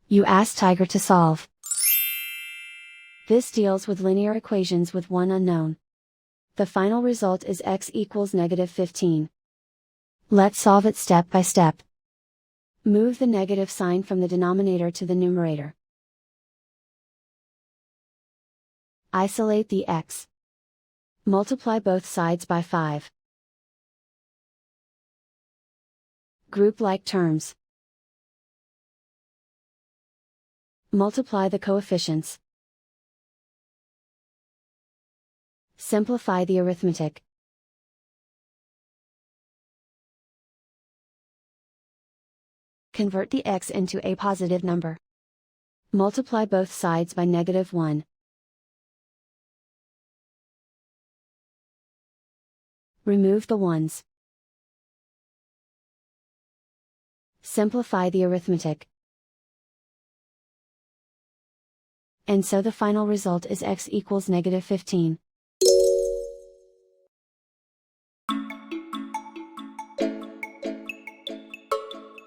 You ask Tiger to solve. This deals with linear equations with one unknown. The final result is x equals -15. Let's solve it step by step. Move the negative sign from the denominator to the numerator. Isolate the x. Multiply both sides by 5. Group like terms. Multiply the coefficients. Simplify the arithmetic. Convert the x into a positive number. Multiply both sides by -1. Remove the ones. Simplify the arithmetic. And so the final result is x equals -15.